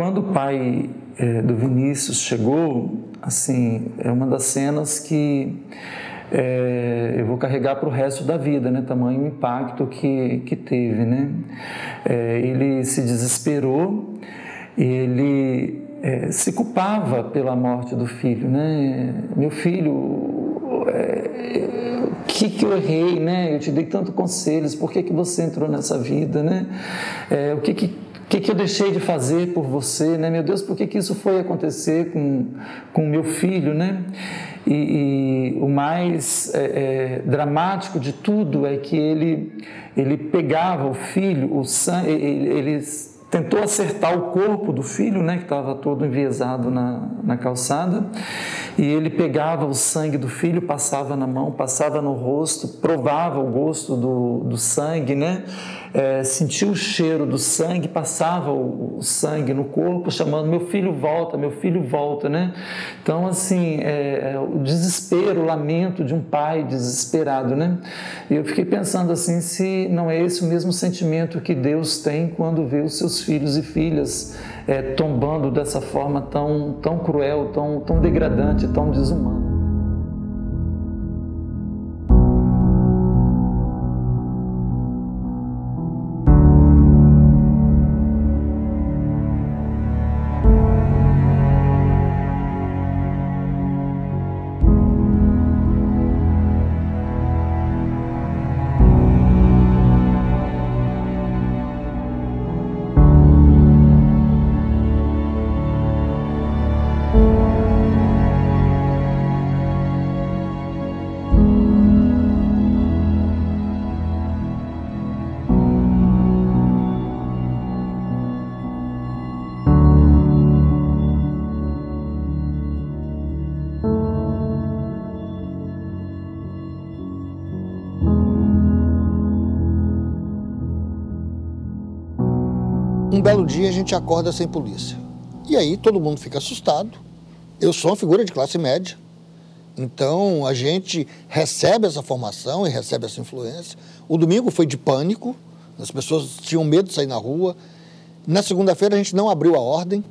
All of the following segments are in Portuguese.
Quando o pai do Vinícius chegou, assim, é uma das cenas que eu vou carregar para o resto da vida, né? Tamanho impacto que teve, né? Ele se desesperou, ele se culpava pela morte do filho, né? Meu filho, o que eu errei, né? Eu te dei tantos conselhos, por que você entrou nessa vida, né? O que eu deixei de fazer por você, né? Meu Deus, por que isso foi acontecer com o meu filho, né? E o mais dramático de tudo é que ele pegava o filho, o sangue, ele tentou acertar o corpo do filho, né, que estava todo enviesado na calçada, e ele pegava o sangue do filho, passava na mão, passava no rosto, provava o gosto do sangue, né, sentia o cheiro do sangue, passava o sangue no corpo, chamando meu filho volta, né? Então, assim, o desespero, o lamento de um pai desesperado, né? E eu fiquei pensando assim, se não é esse o mesmo sentimento que Deus tem quando vê os seus filhos e filhas tombando dessa forma tão cruel, tão degradante, tão desumana. Um belo dia a gente acorda sem polícia. E aí todo mundo fica assustado. Eu sou uma figura de classe média. Então a gente recebe essa formação e recebe essa influência. O domingo foi de pânico. As pessoas tinham medo de sair na rua. Na segunda-feira a gente não abriu a ordem.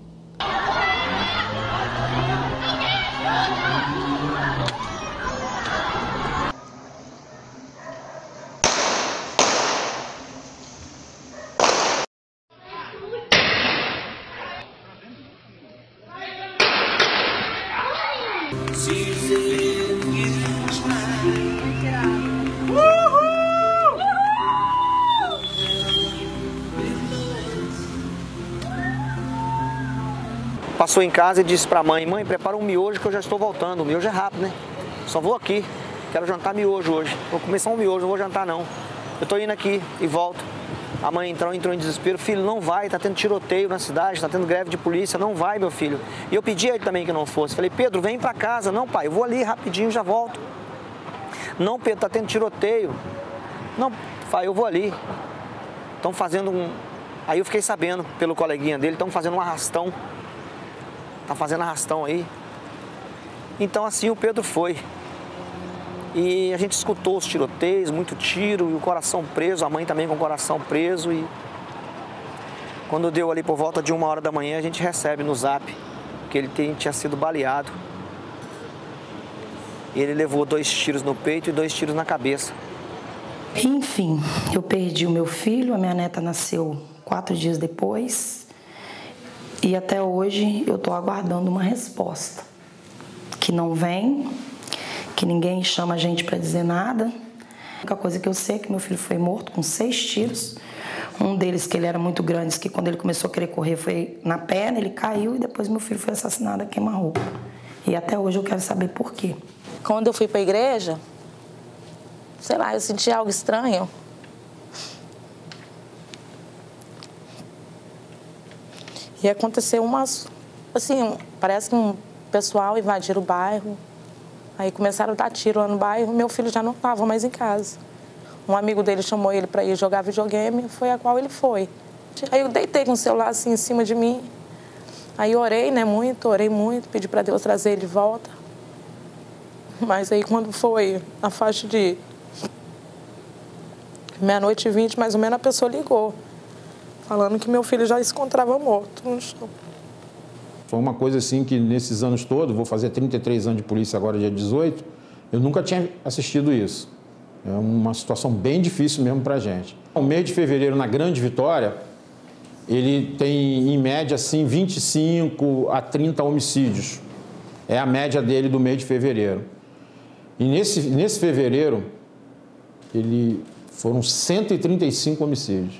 Passou em casa e disse pra mãe, prepara um miojo que eu já estou voltando. O miojo é rápido, né? Só vou aqui, quero jantar miojo hoje. Vou comer só um miojo, não vou jantar não. Eu tô indo aqui e volto. A mãe entrou em desespero, filho, não vai, tá tendo tiroteio na cidade, tá tendo greve de polícia, não vai, meu filho. E eu pedi a ele também que não fosse. Falei, Pedro, vem pra casa. Não, pai, eu vou ali rapidinho, já volto. Não, Pedro, tá tendo tiroteio. Não, pai, eu vou ali. Estão fazendo um... Aí eu fiquei sabendo pelo coleguinha dele, estão fazendo um arrastão. Tá fazendo arrastão aí. Então assim o Pedro foi. E a gente escutou os tiroteios, muito tiro e o coração preso, a mãe também com o coração preso. E quando deu ali por volta de 1h da manhã, a gente recebe no zap que ele tinha sido baleado. E ele levou 2 tiros no peito e 2 tiros na cabeça. Enfim, eu perdi o meu filho, a minha neta nasceu 4 dias depois. E até hoje eu estou aguardando uma resposta. Que não vem, que ninguém chama a gente para dizer nada. A única coisa que eu sei é que meu filho foi morto com 6 tiros. Um deles, que ele era muito grande, que quando ele começou a querer correr foi na perna, ele caiu e depois meu filho foi assassinado a queima-roupa. E até hoje eu quero saber por quê. Quando eu fui para a igreja, sei lá, eu senti algo estranho. E aconteceu umas, assim, parece que um pessoal invadiram o bairro. Aí começaram a dar tiro lá no bairro, meu filho já não estava mais em casa. Um amigo dele chamou ele para ir jogar videogame, foi a qual ele foi. Aí eu deitei com o celular assim em cima de mim. Aí orei, né, orei muito, pedi para Deus trazer ele de volta. Mas aí quando foi a faixa de 00:20, mais ou menos, a pessoa ligou. falando que meu filho já se encontrava morto no chão. Foi uma coisa assim que nesses anos todos, vou fazer 33 anos de polícia agora, dia 18, eu nunca tinha assistido isso. É uma situação bem difícil mesmo para a gente. O mês de fevereiro, na Grande Vitória, ele tem, em média, assim, 25 a 30 homicídios. É a média dele do mês de fevereiro. E nesse fevereiro, foram 135 homicídios.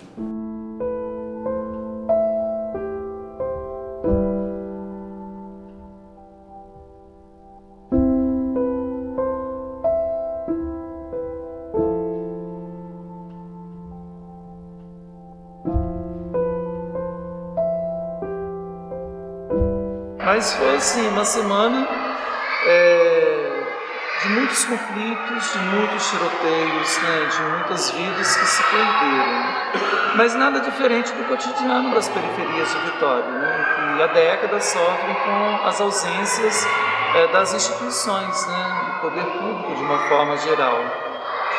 Mas foi assim, uma semana de muitos conflitos, de muitos tiroteios, né, de muitas vidas que se perderam. Mas nada diferente do cotidiano das periferias de Vitória, né, que há décadas sofrem com as ausências das instituições, né, do poder público de uma forma geral,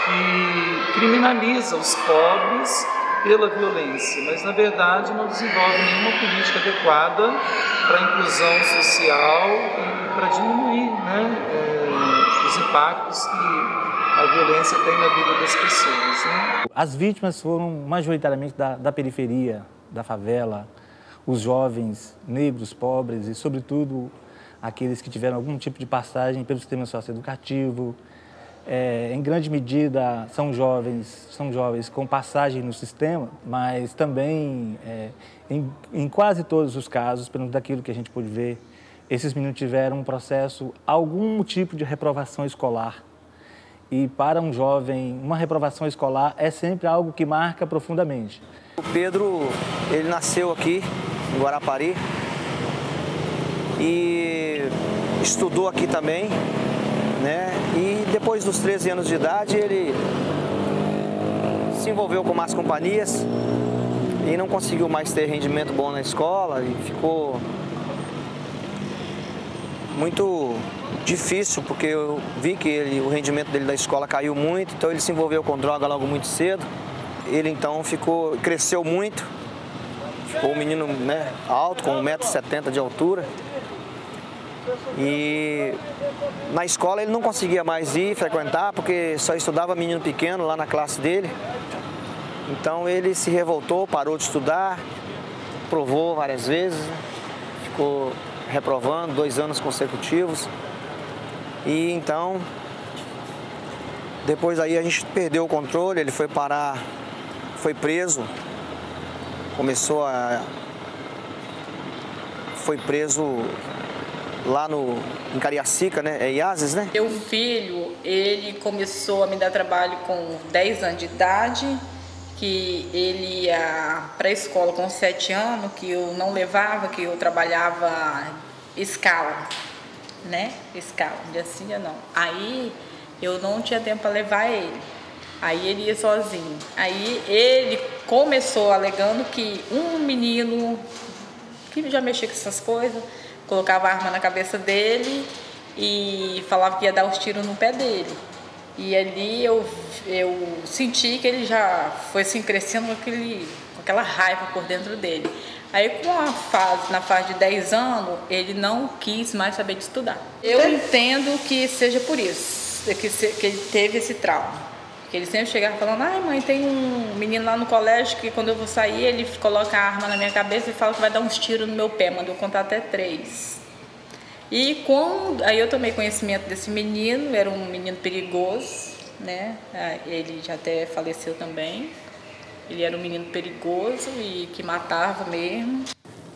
que criminaliza os pobres pela violência, mas na verdade não desenvolve nenhuma política adequada para a inclusão social e para diminuir, né, os impactos que a violência tem na vida das pessoas, né? As vítimas foram majoritariamente da periferia, da favela, os jovens negros, pobres e, sobretudo, aqueles que tiveram algum tipo de passagem pelo sistema socioeducativo. Em grande medida, são jovens com passagem no sistema, mas também, em quase todos os casos, pelo menos daquilo que a gente pôde ver, esses meninos tiveram um processo, algum tipo de reprovação escolar. E para um jovem, uma reprovação escolar é sempre algo que marca profundamente. O Pedro, ele nasceu aqui, em Guarapari, e estudou aqui também, né? E depois dos 13 anos de idade, ele se envolveu com más companhias e não conseguiu mais ter rendimento bom na escola e ficou muito difícil, porque eu vi que o rendimento dele da escola caiu muito, então ele se envolveu com droga logo muito cedo. Ele então cresceu muito, ficou um menino, né, alto, com 1,70 m de altura. E na escola ele não conseguia mais ir frequentar, porque só estudava menino pequeno lá na classe dele. Então ele se revoltou, parou de estudar, provou várias vezes, né? Ficou reprovando 2 anos consecutivos. E então, depois aí a gente perdeu o controle, ele foi parar, foi preso, foi preso lá em Cariacica, né? É Iazes, né? Meu filho, ele começou a me dar trabalho com 10 anos de idade, que ele ia para a escola com 7 anos, que eu não levava, que eu trabalhava escala, né? Escala, dia sim, dia não. Aí eu não tinha tempo para levar ele. Aí ele ia sozinho. Aí ele começou alegando que um menino que já mexia com essas coisas, colocava a arma na cabeça dele e falava que ia dar os tiros no pé dele. E ali eu senti que ele já foi assim, crescendo com aquela raiva por dentro dele. Aí na fase de 10 anos, ele não quis mais saber de estudar. Eu entendo que seja por isso, que ele teve esse trauma. Que ele sempre chegava falando, ai mãe, tem um menino lá no colégio que quando eu vou sair, ele coloca a arma na minha cabeça e fala que vai dar uns tiros no meu pé, mandou contar até 3. E aí eu tomei conhecimento desse menino, era um menino perigoso, né? Ele já até faleceu também. Ele era um menino perigoso e que matava mesmo.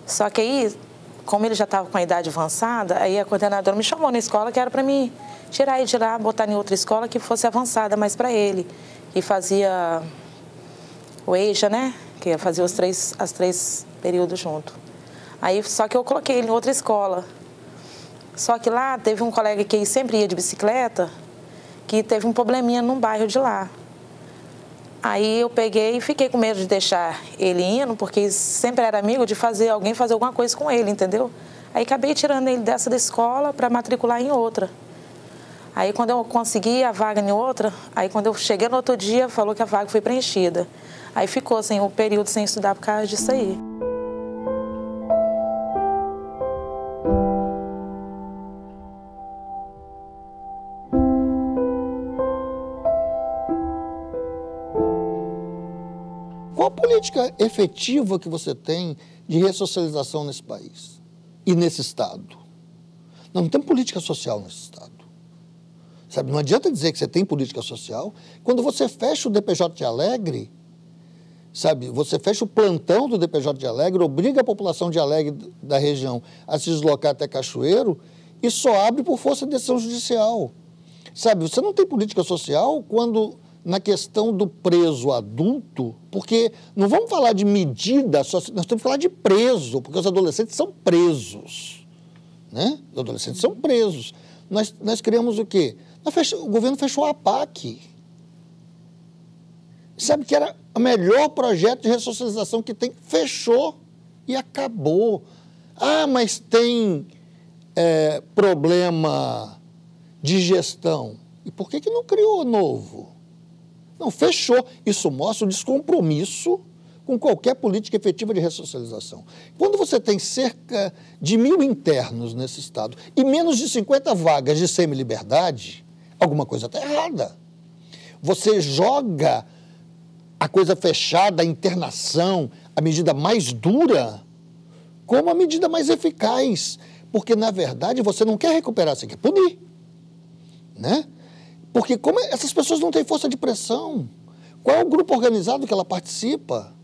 Só que aí, como ele já estava com a idade avançada, aí a coordenadora me chamou na escola que era para mim tirar ele de lá, botar em outra escola que fosse avançada mais para ele. E fazia o EJA, né? Que ia fazer os 3 períodos junto. Aí, só que eu coloquei ele em outra escola. Só que lá teve um colega que sempre ia de bicicleta, que teve um probleminha num bairro de lá. Aí eu peguei e fiquei com medo de deixar ele indo, porque sempre era amigo de alguém fazer alguma coisa com ele, entendeu? Aí acabei tirando ele dessa da escola para matricular em outra. Aí quando eu consegui a vaga em outra, aí quando eu cheguei no outro dia, falou que a vaga foi preenchida. Aí ficou assim, o período sem estudar por causa disso aí. Qual a política efetiva que você tem de ressocialização nesse país e nesse Estado? Nós não temos política social nesse Estado. Sabe, não adianta dizer que você tem política social quando você fecha o DPJ de Alegre, sabe, você fecha o plantão do DPJ de Alegre, obriga a população de Alegre da região a se deslocar até Cachoeiro e só abre por força de decisão judicial. Sabe, você não tem política social quando, na questão do preso adulto, porque não vamos falar de medida, nós temos que falar de preso, porque os adolescentes são presos, né? Os adolescentes são presos. Nós criamos o quê? O governo fechou a APAC. Sabe que era o melhor projeto de ressocialização que tem? Fechou e acabou. Ah, mas tem problema de gestão. E por que não criou novo? Não, fechou. Isso mostra o descompromisso com qualquer política efetiva de ressocialização. Quando você tem cerca de 1.000 internos nesse Estado e menos de 50 vagas de semi-liberdade, alguma coisa está errada. Você joga a coisa fechada, a internação, a medida mais dura, como a medida mais eficaz. Porque, na verdade, você não quer recuperar, você quer punir. Né? Porque como essas pessoas não têm força de pressão, qual é o grupo organizado que ela participa?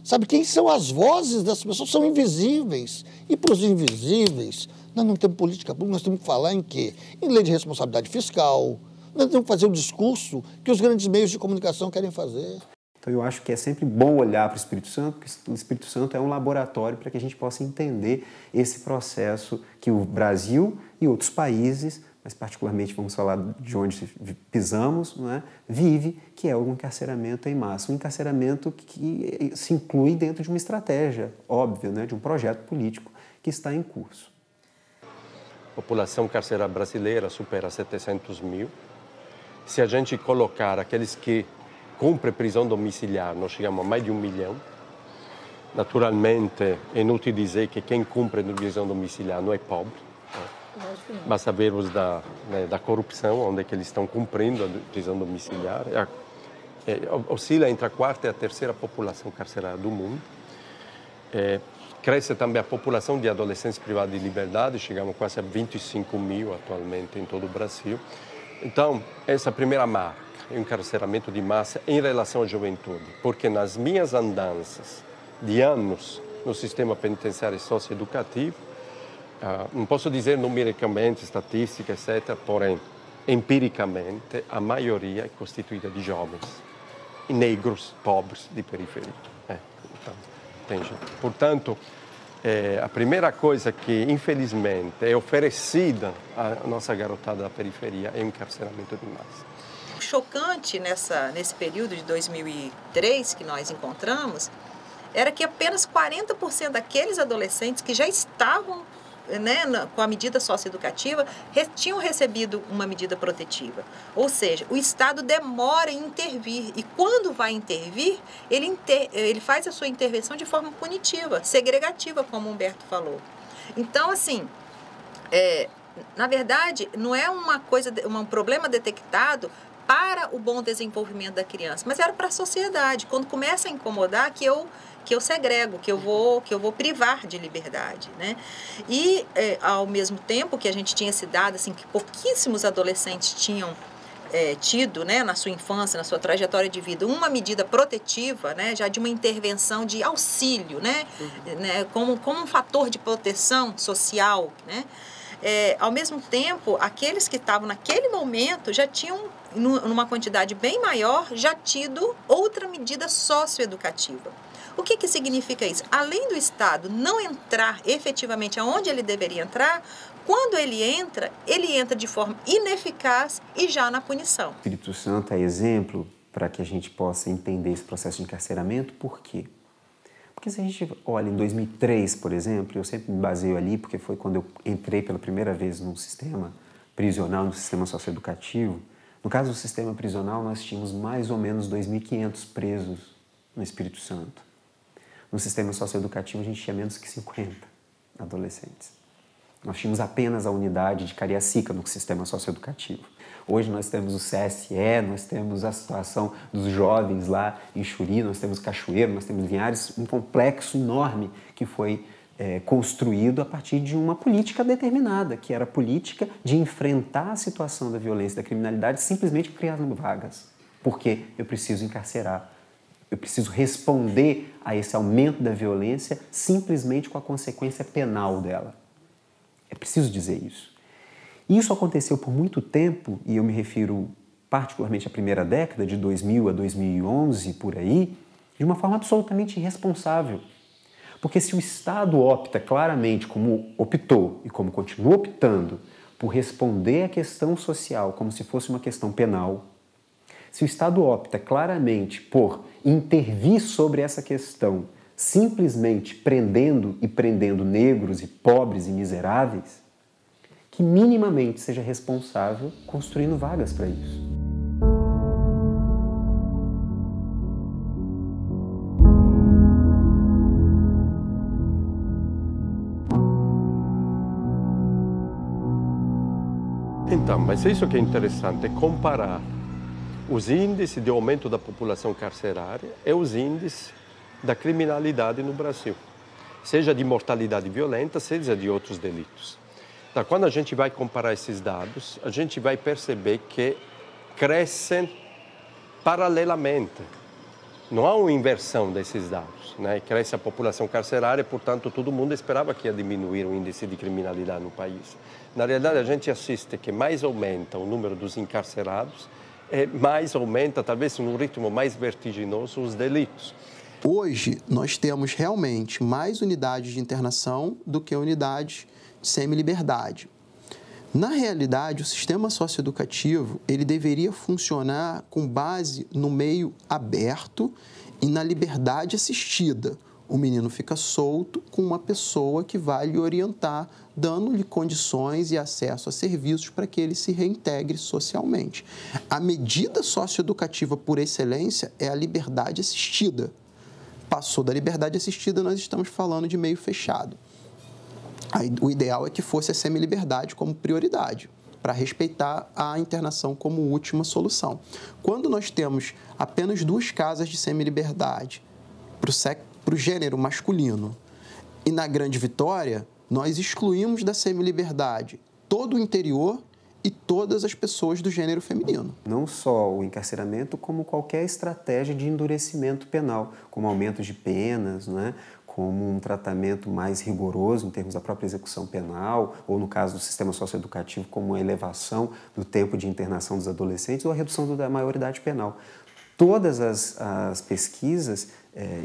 Sabe, quem são as vozes dessas pessoas? São invisíveis. E para os invisíveis, nós não temos política pública, nós temos que falar em quê? Em lei de responsabilidade fiscal. Nós temos que fazer o discurso que os grandes meios de comunicação querem fazer. Então eu acho que é sempre bom olhar para o Espírito Santo, porque o Espírito Santo é um laboratório para que a gente possa entender esse processo que o Brasil e outros países, mas particularmente vamos falar de onde pisamos, não é? Vive, que é o encarceramento em massa. Um encarceramento que se inclui dentro de uma estratégia óbvia, né? De um projeto político que está em curso. A população carcerária brasileira supera 700 mil. Se a gente colocar aqueles que cumprem prisão domiciliar, nós chegamos a mais de 1 milhão. Naturalmente, é inútil dizer que quem cumpre prisão domiciliar não é pobre. Basta vermos da corrupção, onde é que eles estão cumprindo a prisão domiciliar. Oscila entre a quarta e a terceira população carcerária do mundo. Cresce também a população de adolescentes privados de liberdade, chegamos quase a 25 mil atualmente em todo o Brasil. Então, essa primeira marca é o encarceramento de massa em relação à juventude, porque nas minhas andanças de anos no sistema penitenciário e socioeducativo, não posso dizer numericamente, estatística, etc., porém, empiricamente, a maioria é constituída de jovens, negros, pobres, de periferia. Então, tem gente. Portanto, a primeira coisa que, infelizmente, é oferecida à nossa garotada da periferia é o encarceramento de massa. O chocante nesse período de 2003 que nós encontramos era que apenas 40% daqueles adolescentes que já estavam, né, com a medida socioeducativa, tinham recebido uma medida protetiva. Ou seja, o Estado demora em intervir e quando vai intervir, ele faz a sua intervenção de forma punitiva, segregativa, como o Humberto falou. Então, assim, na verdade, não é um problema detectado para o bom desenvolvimento da criança, mas era para a sociedade. Quando começa a incomodar, que eu segrego, que eu vou privar de liberdade, né? E, ao mesmo tempo que a gente tinha esse dado, assim, que pouquíssimos adolescentes tinham tido, né, na sua infância, na sua trajetória de vida, uma medida protetiva, né, já de uma intervenção de auxílio, né, né, como um fator de proteção social, né? Ao mesmo tempo, aqueles que estavam naquele momento já tinham, numa quantidade bem maior, já tido outra medida socioeducativa. O que significa isso? Além do Estado não entrar efetivamente aonde ele deveria entrar, quando ele entra de forma ineficaz e já na punição. O Espírito Santo é exemplo para que a gente possa entender esse processo de encarceramento. Por quê? Porque se a gente olha em 2003, por exemplo, eu sempre me baseio ali, porque foi quando eu entrei pela primeira vez num sistema prisional, no sistema socioeducativo, no caso do sistema prisional, nós tínhamos mais ou menos 2.500 presos no Espírito Santo. No sistema socioeducativo, a gente tinha menos que 50 adolescentes. Nós tínhamos apenas a unidade de Cariacica no sistema socioeducativo. Hoje nós temos o CSE, nós temos a situação dos jovens lá em Xuri, nós temos Cachoeiro, nós temos Linhares, um complexo enorme que foi construído a partir de uma política determinada, que era a política de enfrentar a situação da violência e da criminalidade simplesmente criando vagas. Porque eu preciso encarcerar, eu preciso responder a esse aumento da violência simplesmente com a consequência penal dela. É preciso dizer isso. Isso aconteceu por muito tempo, e eu me refiro particularmente à primeira década, de 2000 a 2011, por aí, de uma forma absolutamente irresponsável. Porque se o Estado opta claramente, como optou e como continua optando, por responder à questão social como se fosse uma questão penal, se o Estado opta claramente por intervir sobre essa questão, simplesmente prendendo negros e pobres e miseráveis, que minimamente seja responsável construindo vagas para isso. Então, mas isso que é interessante, é comparar os índices de aumento da população carcerária e os índices da criminalidade no Brasil, seja de mortalidade violenta, seja de outros delitos. Então, quando a gente vai comparar esses dados, a gente vai perceber que crescem paralelamente. Não há uma inversão desses dados, né? Cresce a população carcerária, portanto, todo mundo esperava que ia diminuir o índice de criminalidade no país. Na realidade, a gente assiste que mais aumenta o número dos encarcerados e mais aumenta, talvez num ritmo mais vertiginoso, os delitos. Hoje, nós temos realmente mais unidades de internação do que unidades de semi-liberdade. Na realidade, o sistema socioeducativo, ele deveria funcionar com base no meio aberto e na liberdade assistida. O menino fica solto com uma pessoa que vai lhe orientar, dando-lhe condições e acesso a serviços para que ele se reintegre socialmente. A medida socioeducativa por excelência é a liberdade assistida. Passou da liberdade assistida, nós estamos falando de meio fechado. O ideal é que fosse a semi-liberdade como prioridade, para respeitar a internação como última solução. Quando nós temos apenas 2 casas de semi-liberdade para o gênero masculino e na Grande Vitória, nós excluímos da semi-liberdade todo o interior e todas as pessoas do gênero feminino. Não só o encarceramento, como qualquer estratégia de endurecimento penal, como aumento de penas, né? Como um tratamento mais rigoroso em termos da própria execução penal, ou no caso do sistema socioeducativo, como a elevação do tempo de internação dos adolescentes ou a redução da maioridade penal. Todas as pesquisas,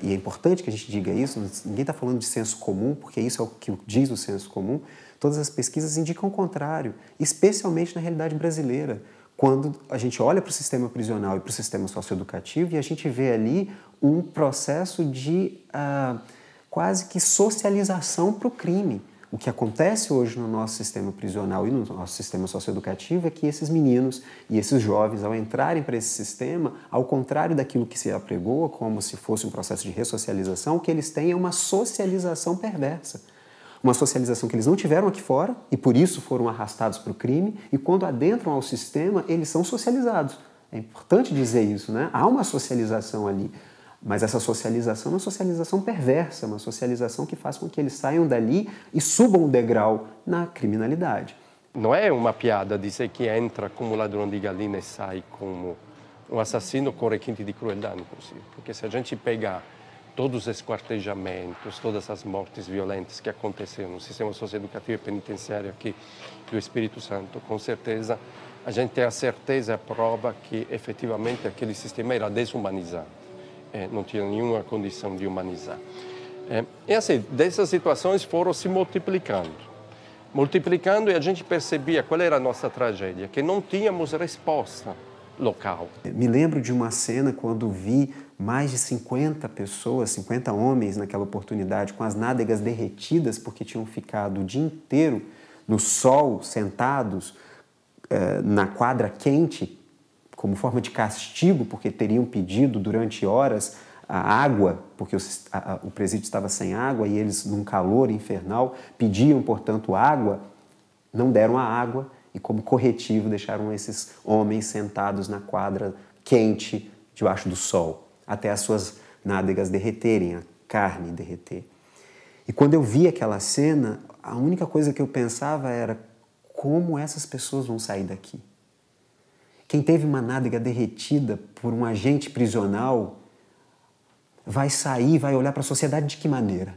e é importante que a gente diga isso, ninguém está falando de senso comum, porque isso é o que diz o senso comum, todas as pesquisas indicam o contrário, especialmente na realidade brasileira. Quando a gente olha para o sistema prisional e para o sistema socioeducativo e a gente vê ali um processo de quase que socialização para o crime. O que acontece hoje no nosso sistema prisional e no nosso sistema socioeducativo é que esses meninos e esses jovens, ao entrarem para esse sistema, ao contrário daquilo que se apregoa, como se fosse um processo de ressocialização, o que eles têm é uma socialização perversa. Uma socialização que eles não tiveram aqui fora e por isso foram arrastados para o crime, e quando adentram ao sistema, eles são socializados. É importante dizer isso, né? Há uma socialização ali. Mas essa socialização é uma socialização perversa, uma socialização que faz com que eles saiam dali e subam o degrau na criminalidade. Não é uma piada dizer que entra como ladrão de galinha e sai como um assassino com requinte de crueldade, inclusive. Porque se a gente pegar todos os esquartejamentos, todas as mortes violentas que aconteceram no sistema socioeducativo e penitenciário aqui do Espírito Santo, com certeza a gente tem a certeza, a prova que efetivamente aquele sistema era desumanizado. Não tinha nenhuma condição de humanizar. E assim, dessas situações foram se multiplicando e a gente percebia qual era a nossa tragédia, que não tínhamos resposta local. Me lembro de uma cena quando vi mais de 50 pessoas, 50 homens naquela oportunidade, com as nádegas derretidas porque tinham ficado o dia inteiro no sol, sentados, na quadra quente, como forma de castigo, porque teriam pedido durante horas a água, porque o presídio estava sem água e eles, num calor infernal, pediam, portanto, água, não deram a água e, como corretivo, deixaram esses homens sentados na quadra quente, debaixo do sol, até as suas nádegas derreterem, a carne derreter. E quando eu vi aquela cena, a única coisa que eu pensava era como essas pessoas vão sair daqui. Quem teve uma nádega derretida por um agente prisional vai sair, vai olhar para a sociedade de que maneira?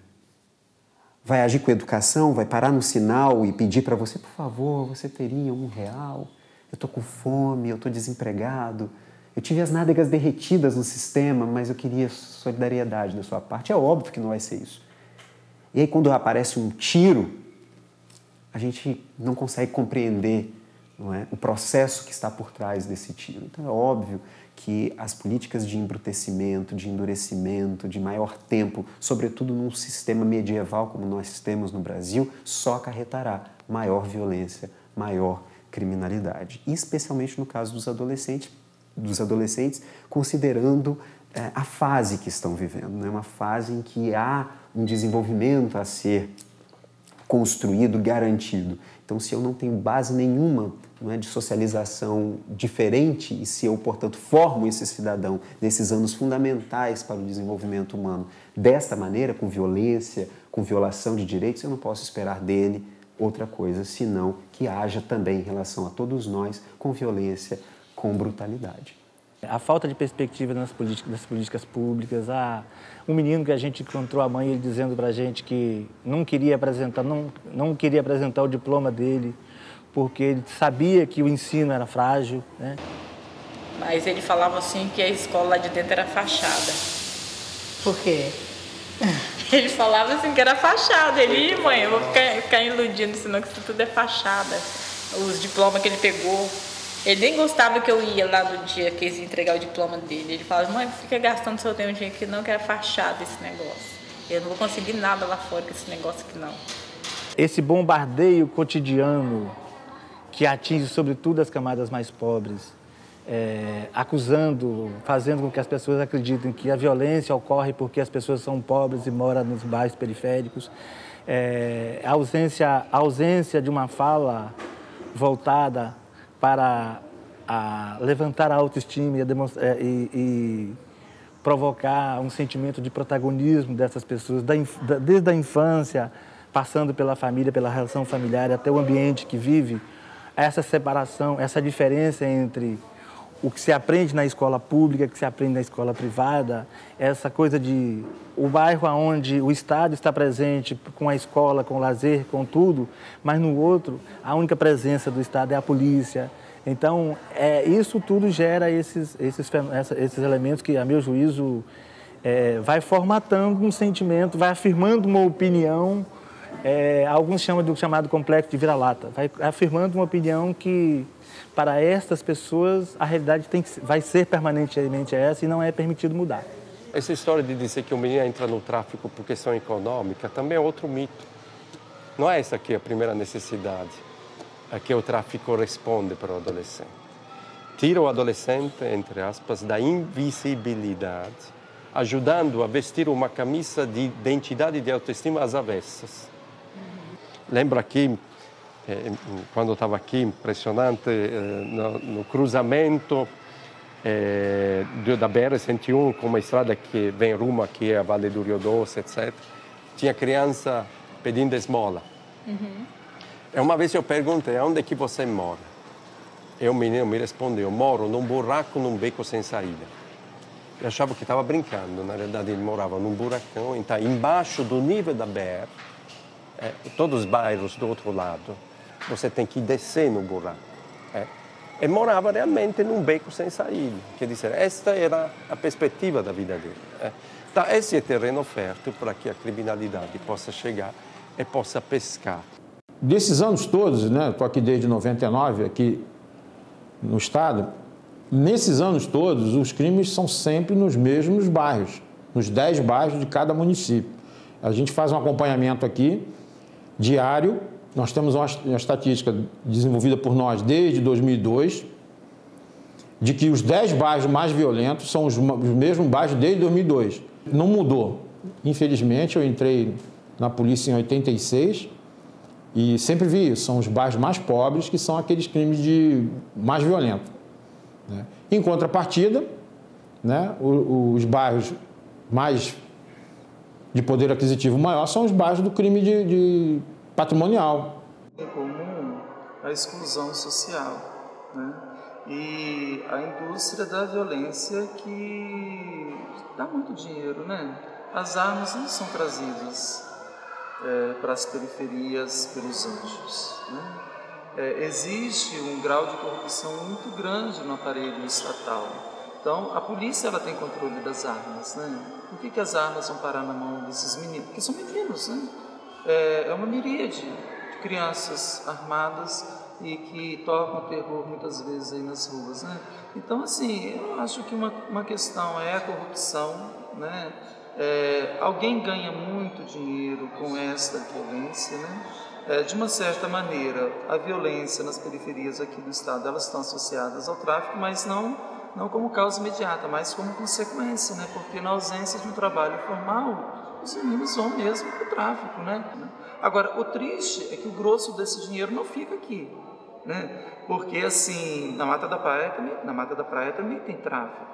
Vai agir com educação, vai parar no sinal e pedir para você, por favor, você teria R$1? Eu estou com fome, eu estou desempregado. Eu tive as nádegas derretidas no sistema, mas eu queria solidariedade da sua parte. É óbvio que não vai ser isso. E aí, quando aparece um tiro, a gente não consegue compreender, não é, o processo que está por trás desse tiro. Então, é óbvio que as políticas de embrutecimento, de endurecimento, de maior tempo, sobretudo num sistema medieval como nós temos no Brasil, só acarretará maior violência, maior criminalidade. E especialmente no caso dos adolescentes, considerando a fase que estão vivendo, né? Uma fase em que há um desenvolvimento a ser construído, garantido. Então, se eu não tenho base nenhuma, não é, de socialização diferente, e se eu, portanto, formo esse cidadão nesses anos fundamentais para o desenvolvimento humano desta maneira, com violência, com violação de direitos, eu não posso esperar dele outra coisa, senão que haja também em relação a todos nós com violência, com brutalidade. A falta de perspectiva das políticas públicas, um menino que a gente encontrou a mãe, ele dizendo para a gente que não queria apresentar o diploma dele, porque ele sabia que o ensino era frágil, né? Mas ele falava assim que a escola lá de dentro era fachada. Por quê? Ele falava assim que era fachada. Ele, mãe, eu vou ficar iludindo, senão que isso tudo é fachada. Os diplomas que ele pegou. Ele nem gostava que eu ia lá no dia que eles iam entregar o diploma dele. Ele falava, mãe, fica gastando seu tempo aqui não, que era fachada esse negócio. Eu não vou conseguir nada lá fora com esse negócio aqui não. Esse bombardeio cotidiano que atinge sobretudo as camadas mais pobres, fazendo com que as pessoas acreditem que a violência ocorre porque as pessoas são pobres e moram nos bairros periféricos, a ausência de uma fala voltada para levantar a autoestima e provocar um sentimento de protagonismo dessas pessoas, desde a infância, passando pela família, pela relação familiar, até o ambiente que vive, essa separação, essa diferença entre o que se aprende na escola pública, o que se aprende na escola privada, essa coisa de o bairro onde o Estado está presente com a escola, com o lazer, com tudo, mas no outro, a única presença do Estado é a polícia. Então, isso tudo gera esses elementos que, a meu juízo, vai formatando um sentimento, vai afirmando uma opinião, alguns chamam do chamado complexo de vira-lata, vai afirmando uma opinião que, para estas pessoas, a realidade vai ser permanentemente essa e não é permitido mudar. Essa história de dizer que o menino entra no tráfico por questão econômica também é outro mito. Não é essa aqui a primeira necessidade a que o tráfico responde para o adolescente. Tira o adolescente, entre aspas, da invisibilidade, ajudando a vestir uma camisa de identidade e de autoestima às avessas. Lembra aqui, quando eu estava aqui, impressionante, no cruzamento da BR-101 com uma estrada que vem rumo aqui a Vale do Rio Doce, etc. Tinha criança pedindo esmola. Uma vez eu perguntei, onde é que você mora? E o menino me respondeu, moro num buraco, num beco sem saída. Eu achava que estava brincando, na verdade ele morava num buracão, então embaixo do nível da BR, todos os bairros do outro lado, você tem que descer no buraco. E morava realmente num beco sem saída. Quer dizer, esta era a perspectiva da vida dele. Então, esse é terreno fértil para que a criminalidade possa chegar e possa pescar. Desses anos todos, né, estou aqui desde 99, aqui no estado, nesses anos todos, os crimes são sempre nos mesmos bairros, nos 10 bairros de cada município. A gente faz um acompanhamento aqui, diário, Nós temos uma estatística desenvolvida por nós desde 2002, de que os 10 bairros mais violentos são os mesmos bairros desde 2002. Não mudou. Infelizmente, eu entrei na polícia em 86 e sempre vi isso. São os bairros mais pobres que são aqueles crimes mais violentos. Né? Em contrapartida, né, os bairros mais de poder aquisitivo maior são os bairros do crime de patrimonial. É comum a exclusão social, né? E a indústria da violência que dá muito dinheiro, né? As armas não são trazidas para as periferias pelos anjos, né? Existe um grau de corrupção muito grande no aparelho estatal. Então, a polícia ela tem controle das armas, né? Por que as armas vão parar na mão desses meninos? Porque são meninos, né? É uma miríade de crianças armadas e que tocam terror muitas vezes aí nas ruas, né? Então, assim, eu acho que uma questão é a corrupção, né? Alguém ganha muito dinheiro com esta violência, né? De uma certa maneira, a violência nas periferias aqui do estado, elas estão associadas ao tráfico, mas não como causa imediata, mas como consequência, né? Porque na ausência de um trabalho formal, os meninos vão mesmo para o tráfico, né? Agora, o triste é que o grosso desse dinheiro não fica aqui, né? Porque, assim, na Mata da Praia também tem tráfico,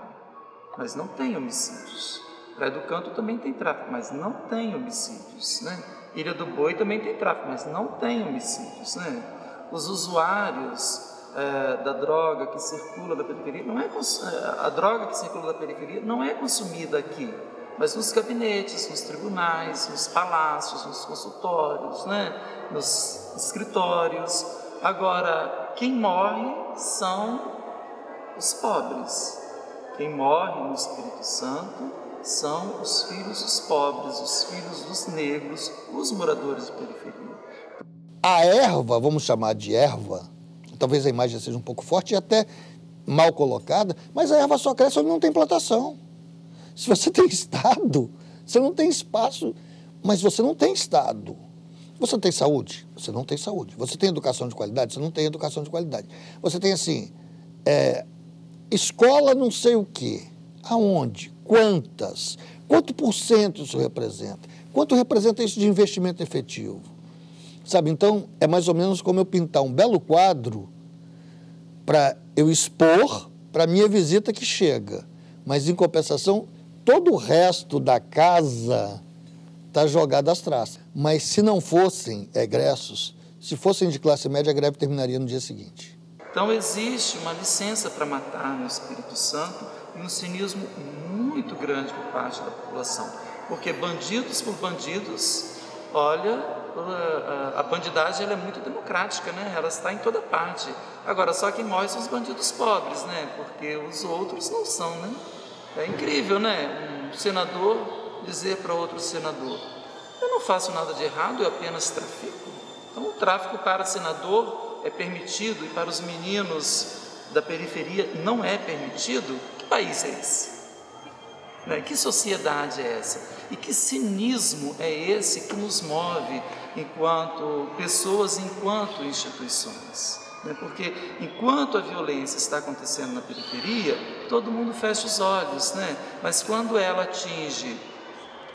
mas não tem homicídios. Praia do Canto também tem tráfico, mas não tem homicídios, né? Ilha do Boi também tem tráfico, mas não tem homicídios, né? Os usuários da droga que circula da periferia, a droga que circula da periferia não é consumida aqui, mas nos gabinetes, nos tribunais, nos palácios, nos consultórios, né? Nos escritórios. Agora, quem morre são os pobres. Quem morre no Espírito Santo são os filhos dos pobres, os filhos dos negros, os moradores de periferia. A erva, vamos chamar de erva, talvez a imagem seja um pouco forte e até mal colocada, mas a erva só cresce onde não tem plantação. Se você tem Estado, você não tem espaço, mas você não tem Estado. Você tem saúde? Você não tem saúde. Você tem educação de qualidade? Você não tem educação de qualidade. Você tem, assim, escola não sei o quê. Aonde? Quantas? Quanto por cento isso representa? Quanto representa isso de investimento efetivo? Sabe, então, é mais ou menos como eu pintar um belo quadro para eu expor para a minha visita que chega. Mas, em compensação, todo o resto da casa está jogado às traças. Mas, se não fossem egressos, se fossem de classe média, a greve terminaria no dia seguinte. Então, existe uma licença para matar no Espírito Santo e um cinismo muito grande por parte da população. Porque bandidos por bandidos, olha, a bandidagem ela é muito democrática, né? Ela está em toda parte. Agora, só quem morre são os bandidos pobres, né? Porque os outros não são, né? É incrível, né? Um senador dizer para outro senador: eu não faço nada de errado, eu apenas trafico. Então, o tráfico para senador é permitido e para os meninos da periferia não é permitido? Que país é esse? Né? Que sociedade é essa? E que cinismo é esse que nos move enquanto pessoas, enquanto instituições? Né? Porque enquanto a violência está acontecendo na periferia, todo mundo fecha os olhos, né? Mas quando ela atinge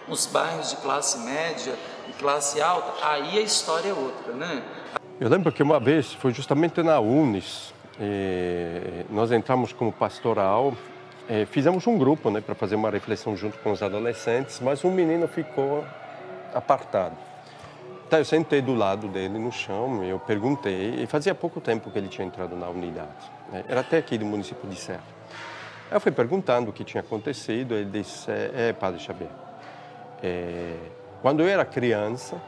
os bairros de classe média e classe alta, aí a história é outra, né? Eu lembro que uma vez, foi justamente na Unis, nós entramos como pastoral, fizemos um grupo, né, para fazer uma reflexão junto com os adolescentes, mas um menino ficou apartado. Então eu sentei do lado dele no chão, eu perguntei, e fazia pouco tempo que ele tinha entrado na unidade, né? Era até aqui do município de Serra. Eu fui perguntando o que tinha acontecido, ele disse: Padre Xavier, quando eu era criança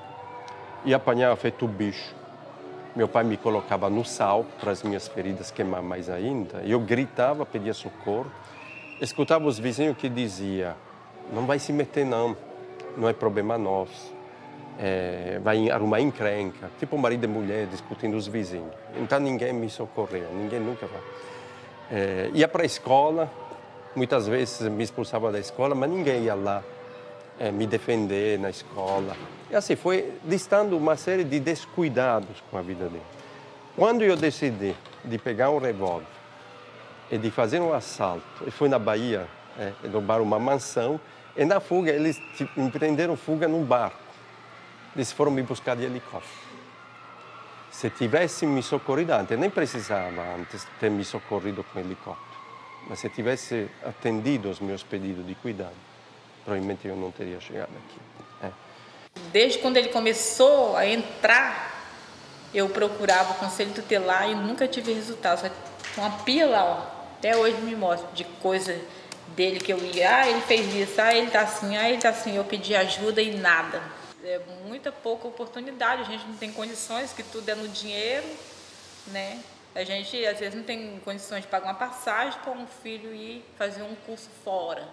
e apanhava feito bicho, meu pai me colocava no sal para as minhas feridas queimar mais ainda. Eu gritava, pedia socorro. Escutava os vizinhos que diziam: não vai se meter não, não é problema nosso. Vai arrumar encrenca. Tipo marido e mulher discutindo os vizinhos. Então ninguém me socorreu, ninguém nunca vai. Ia para a escola, muitas vezes me expulsava da escola, mas ninguém ia lá me defender na escola. E assim, foi listando uma série de descuidados com a vida dele. Quando eu decidi de pegar um revólver e de fazer um assalto, e fui na Bahia, roubaram uma mansão, e na fuga eles empreenderam fuga num barco. Eles foram me buscar de helicóptero. Se tivesse me socorrido antes, nem precisava antes ter me socorrido com helicóptero, mas se tivesse atendido aos meus pedidos de cuidado, provavelmente eu não teria chegado aqui. Desde quando ele começou a entrar, eu procurava o conselho tutelar e nunca tive resultado. Só uma pia lá, ó, até hoje me mostra de coisa dele que eu ia, ele fez isso, ele tá assim, eu pedi ajuda e nada. É muita pouca oportunidade, a gente não tem condições, que tudo é no dinheiro, né? A gente às vezes não tem condições de pagar uma passagem para um filho ir fazer um curso fora,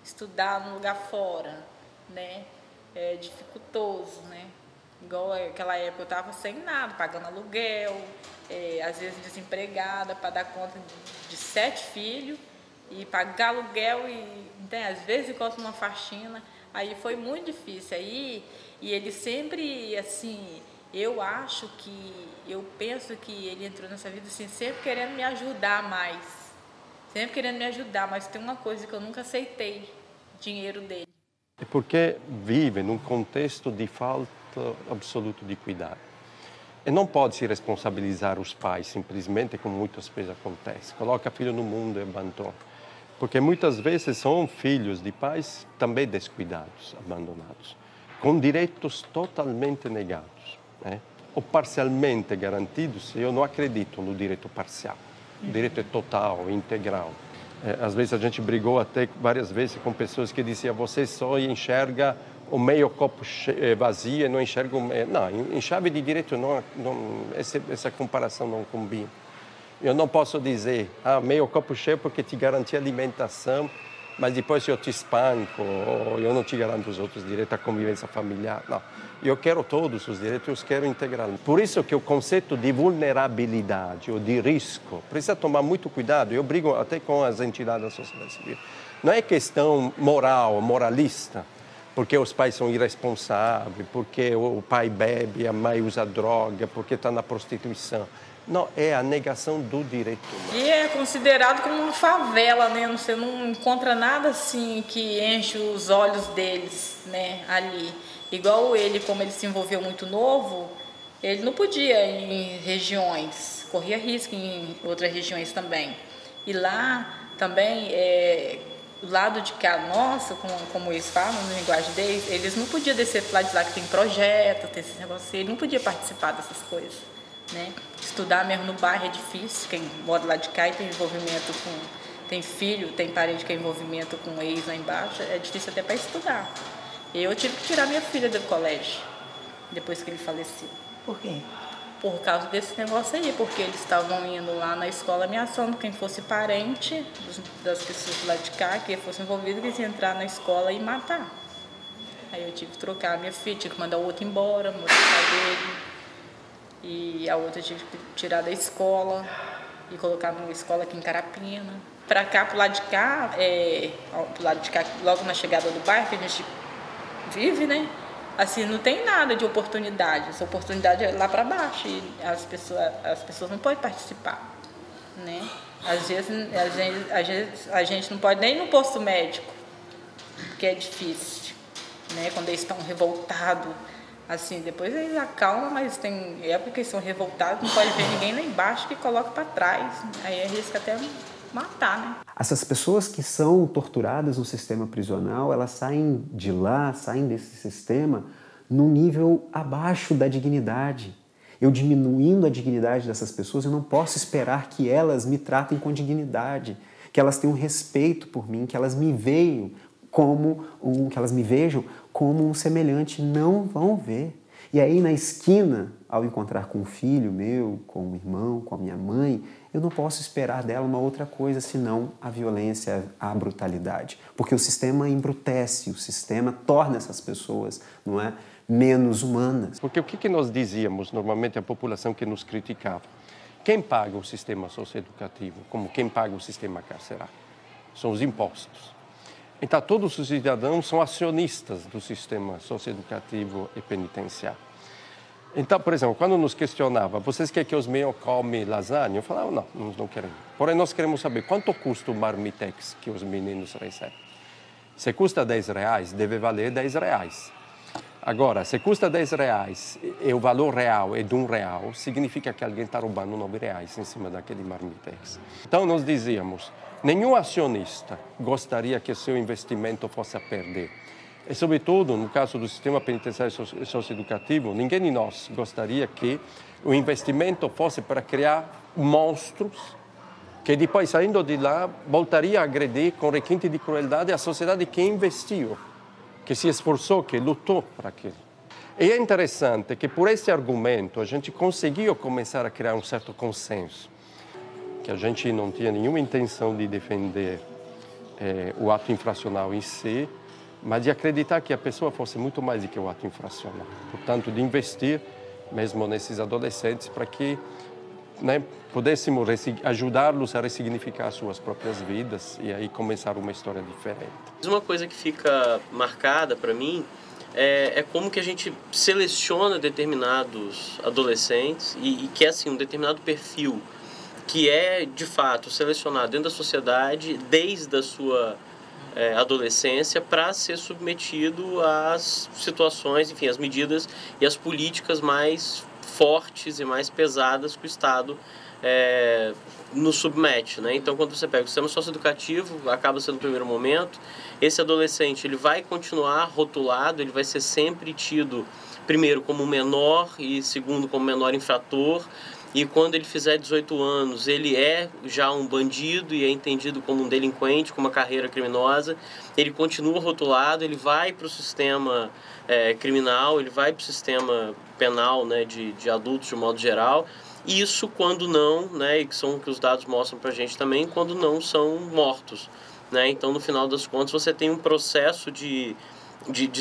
estudar num lugar fora, né? É dificultoso, né? Igual aquela época eu estava sem nada, pagando aluguel, às vezes desempregada para dar conta de 7 filhos e pagar aluguel e às vezes encontro uma faxina. Aí foi muito difícil. Aí, e ele sempre, assim, eu penso que ele entrou nessa vida assim, sempre querendo me ajudar mais. Sempre querendo me ajudar, mas tem uma coisa que eu nunca aceitei, dinheiro dele. É porque vive num contexto de falta absoluta de cuidado. E não pode se responsabilizar os pais simplesmente, como muitas vezes acontece. Coloca filho no mundo e abandona. Porque muitas vezes são filhos de pais também descuidados, abandonados, com direitos totalmente negados, né? Ou parcialmente garantidos. Eu não acredito no direito parcial. O direito é total, integral. Às vezes a gente brigou até várias vezes com pessoas que diziam: você só enxerga o meio copo vazio e não enxerga o meio. Não, em chave de direito essa comparação não combina. Eu não posso dizer, meio copo cheio porque te garanti alimentação, mas depois eu te espanco, ou eu não te garanto os outros direitos, a convivência familiar. Não, eu quero todos os direitos, eu quero integrá-los. Por isso que o conceito de vulnerabilidade ou de risco precisa tomar muito cuidado. Eu brigo até com as entidades da sociedade civil. Não é questão moral, moralista, porque os pais são irresponsáveis, porque o pai bebe, a mãe usa droga, porque está na prostituição. Não, é a negação do direito humano. E é considerado como uma favela, né? Você não encontra nada assim que enche os olhos deles, né, ali. Igual ele, como ele se envolveu muito novo, ele não podia ir em regiões, corria risco em outras regiões também. E lá também, do lado de cá, nossa, como eles falam na linguagem deles, eles não podiam descer para o lado de lá que tem projeto, tem esse negócio, ele não podia participar dessas coisas. Né? Estudar mesmo no bairro é difícil, quem mora lá de cá e tem envolvimento tem filho, tem parente que tem envolvimento com ex lá embaixo, é difícil até para estudar. Eu tive que tirar minha filha do colégio, depois que ele faleceu. Por quê? Por causa desse negócio aí, porque eles estavam indo lá na escola ameaçando quem fosse parente das pessoas lá de cá, que fosse envolvido, que eles iam entrar na escola e matar. Aí eu tive que trocar a minha filha, tive que mandar o outro embora, morar com o pai dele. E a outra eu tive que tirar da escola e colocar numa escola aqui em Carapina. Para cá, pro lado de cá, logo na chegada do bairro, que a gente vive, né? Assim, não tem nada de oportunidade. Essa oportunidade é lá para baixo e as pessoas não podem participar, né? Às vezes a gente não pode nem ir no posto médico, porque é difícil, né? Quando eles estão revoltados. Assim, depois eles acalmam, mas tem época que eles são revoltados, não pode ver ninguém lá embaixo que coloca para trás. Aí arrisca até matar, né? Essas pessoas que são torturadas no sistema prisional, elas saem de lá, saem desse sistema num nível abaixo da dignidade. Eu diminuindo a dignidade dessas pessoas, eu não posso esperar que elas me tratem com dignidade, que elas tenham respeito por mim, que elas me vejam como um semelhante. Não vão ver. E aí na esquina, ao encontrar com um filho meu, com um irmão, com a minha mãe, eu não posso esperar dela uma outra coisa senão a violência, a brutalidade. Porque o sistema embrutece, o sistema torna essas pessoas, não é, menos humanas. Porque o que nós dizíamos normalmente à população que nos criticava? Quem paga o sistema socioeducativo, como quem paga o sistema carcerário? São os impostos. Então, todos os cidadãos são acionistas do sistema socioeducativo e penitenciário. Então, por exemplo, quando nos questionava, vocês querem que os meninos comem lasanha? Eu falava, não, nós não queremos. Porém, nós queremos saber quanto custa o marmitex que os meninos recebem. Se custa R$10, deve valer R$10. Agora, se custa R$10 e o valor real é de R$1, significa que alguém está roubando R$9 em cima daquele marmitex. Então, nós dizíamos, nenhum acionista gostaria que seu investimento fosse a perder. E, sobretudo, no caso do sistema penitenciário socioeducativo, ninguém de nós gostaria que o investimento fosse para criar monstros que depois, saindo de lá, voltaria a agredir com requinte de crueldade a sociedade que investiu, que se esforçou, que lutou para aquilo. E é interessante que, por esse argumento, a gente conseguiu começar a criar um certo consenso, que a gente não tinha nenhuma intenção de defender o ato infracional em si, mas de acreditar que a pessoa fosse muito mais do que o ato infracional. Portanto, de investir mesmo nesses adolescentes para que pudéssemos ajudá-los a ressignificar suas próprias vidas e aí começar uma história diferente. Uma coisa que fica marcada para mim é como que a gente seleciona determinados adolescentes e que é assim, um determinado perfil que é, de fato, selecionado dentro da sociedade desde a sua adolescência para ser submetido às situações, enfim, às medidas e às políticas mais fortes e mais pesadas que o Estado nos submete, né? Então, quando você pega o sistema socioeducativo, acaba sendo no primeiro momento, esse adolescente ele vai continuar rotulado, ele vai ser sempre tido, primeiro, como menor e, segundo, como menor infrator. E quando ele fizer 18 anos, ele é já um bandido e é entendido como um delinquente, com uma carreira criminosa. Ele continua rotulado, ele vai para o sistema criminal, ele vai para o sistema penal, né, de adultos de modo geral. Isso quando não, né, e que são o que os dados mostram para a gente também, quando não são mortos, né? Então, no final das contas, você tem um processo de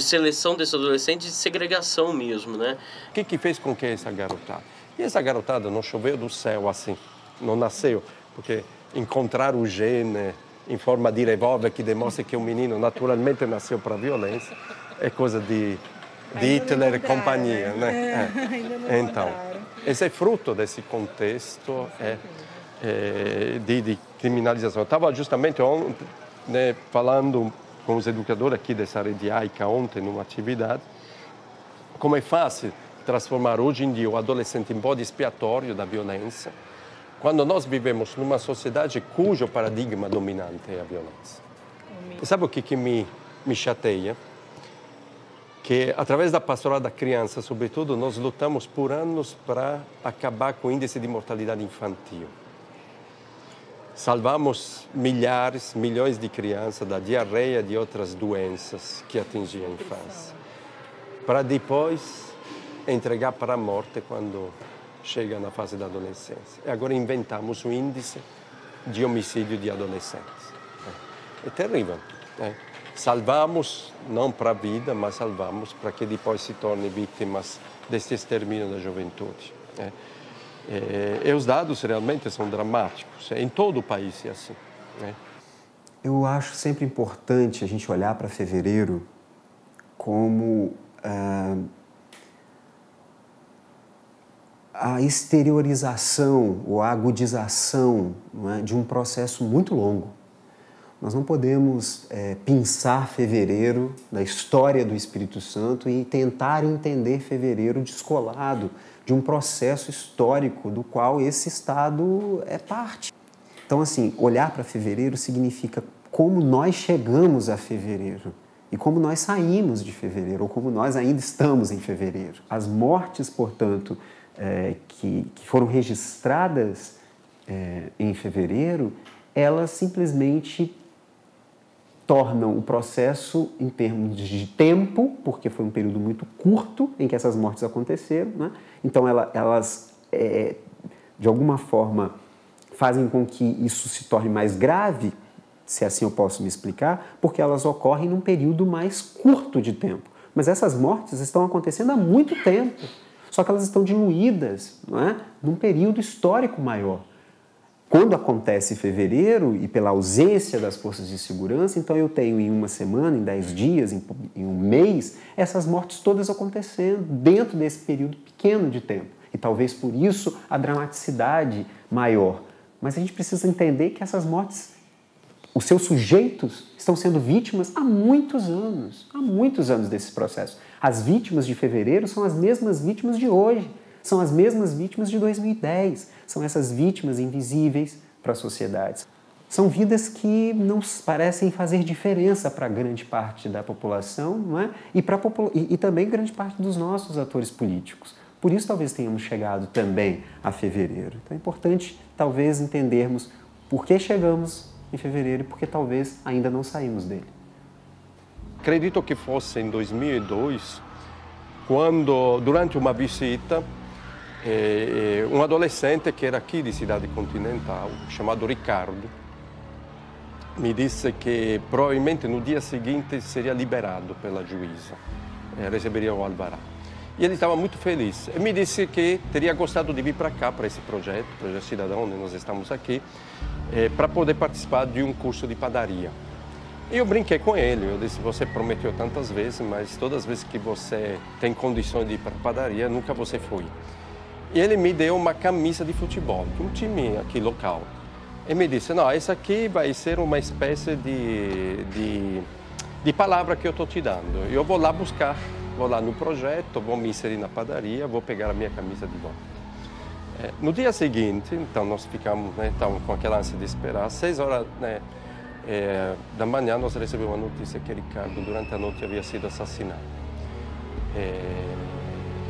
seleção desses adolescentes, de segregação mesmo, né? O que fez com que essa garotada? E essa garotada não choveu do céu assim, não nasceu, porque encontrar o gene em forma de revólver que demonstra que o menino naturalmente nasceu para a violência é coisa de Hitler e companhia, né? Então, esse é fruto desse contexto de criminalização. Eu estava justamente ontem, né, falando com os educadores aqui dessa rede AICA ontem, numa atividade, como é fácil transformar hoje em dia o adolescente em bode expiatório da violência, quando nós vivemos numa sociedade cujo paradigma dominante é a violência. E sabe o que me chateia? Que, através da pastoral da criança, sobretudo, nós lutamos por anos para acabar com o índice de mortalidade infantil. Salvamos milhares, milhões de crianças da diarreia e de outras doenças que atingiam a infância, para depois entregar para a morte quando chega na fase da adolescência. E agora inventamos um índice de homicídio de adolescentes. É terrível. Salvamos, não para a vida, mas salvamos para que depois se tornem vítimas deste extermínio da juventude. E os dados realmente são dramáticos. Em todo o país é assim. Eu acho sempre importante a gente olhar para fevereiro como a exteriorização ou a agudização, não é, de um processo muito longo. Nós não podemos pensar fevereiro na história do Espírito Santo e tentar entender fevereiro descolado de um processo histórico do qual esse Estado é parte. Então, assim, olhar para fevereiro significa como nós chegamos a fevereiro e como nós saímos de fevereiro, ou como nós ainda estamos em fevereiro. As mortes, portanto, que foram registradas em fevereiro, elas simplesmente tornam o processo em termos de tempo, porque foi um período muito curto em que essas mortes aconteceram, né? Então elas, de alguma forma, fazem com que isso se torne mais grave, se assim eu posso me explicar, porque elas ocorrem num período mais curto de tempo. Mas essas mortes estão acontecendo há muito tempo, só que elas estão diluídas, não é? Num período histórico maior. Quando acontece em fevereiro e pela ausência das forças de segurança, então eu tenho em uma semana, em 10 dias, em um mês, essas mortes todas acontecendo dentro desse período pequeno de tempo. E talvez por isso a dramaticidade maior. Mas a gente precisa entender que essas mortes, os seus sujeitos estão sendo vítimas há muitos anos desse processo. As vítimas de fevereiro são as mesmas vítimas de hoje. São as mesmas vítimas de 2010. São essas vítimas invisíveis para as sociedades. São vidas que não parecem fazer diferença para grande parte da população, não é? E também grande parte dos nossos atores políticos. Por isso, talvez tenhamos chegado também a fevereiro. Então, é importante, talvez, entendermos por que chegamos em fevereiro e por que talvez ainda não saímos dele. Acredito que fosse em 2002, quando, durante uma visita, um adolescente que era aqui de Cidade Continental, chamado Ricardo, me disse que provavelmente no dia seguinte seria liberado pela juíza, receberia o alvará. E ele estava muito feliz e me disse que teria gostado de vir para cá, para esse projeto Cidadão, onde nós estamos aqui, para poder participar de um curso de padaria. E eu brinquei com ele, eu disse, você prometeu tantas vezes, mas todas as vezes que você tem condições de ir para a padaria, nunca você foi. E ele me deu uma camisa de futebol, de um time aqui local. E me disse, não, essa aqui vai ser uma espécie de palavra que eu estou te dando. Eu vou lá buscar, vou lá no projeto, vou me inserir na padaria, vou pegar a minha camisa de volta. No dia seguinte, então nós ficamos, com aquela ânsia de esperar, às 6 horas da manhã nós recebemos a notícia que Ricardo, durante a noite, havia sido assassinado.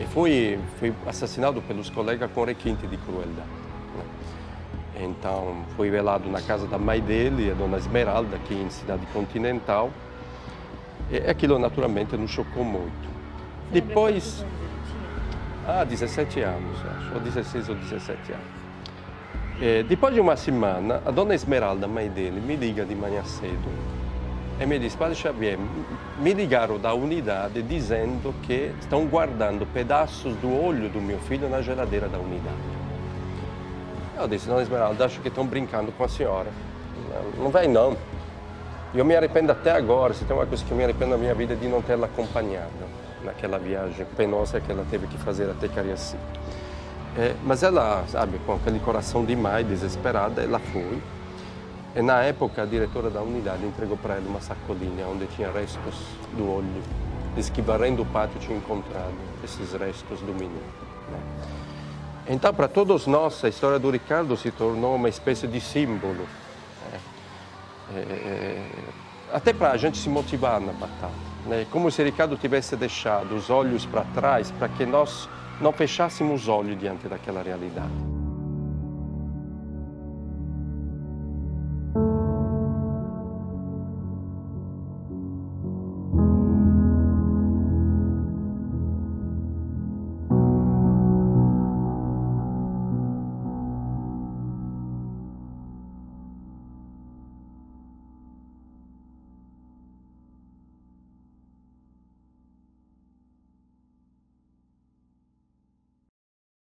E foi assassinado pelos colegas com requinte de crueldade. Então, foi velado na casa da mãe dele, a dona Esmeralda, aqui em Cidade Continental. E aquilo, naturalmente, nos chocou muito. Depois... 17 anos, acho, ou 16 ou 17 anos. Depois de uma semana, a dona Esmeralda, mãe dele, me liga de manhã cedo e me diz, Padre Xavier, me ligaram da unidade dizendo que estão guardando pedaços do olho do meu filho na geladeira da unidade. Eu disse, dona Esmeralda, acho que estão brincando com a senhora. Não vai não. Eu me arrependo até agora, se tem uma coisa que eu me arrependo na minha vida é de não tê-la acompanhado naquela viagem penosa que ela teve que fazer até Cariacica. Mas ela, sabe, com aquele coração de mãe, desesperada, ela foi. E na época, a diretora da unidade entregou para ela uma sacolinha onde tinha restos do olho. Disse que varrendo o pátio tinha encontrado esses restos do menino. Então, para todos nós, a história do Ricardo se tornou uma espécie de símbolo. Até para a gente se motivar na batalha. Como se Ricardo tivesse deixado os olhos para trás para que nós não fechássemos os olhos diante daquela realidade.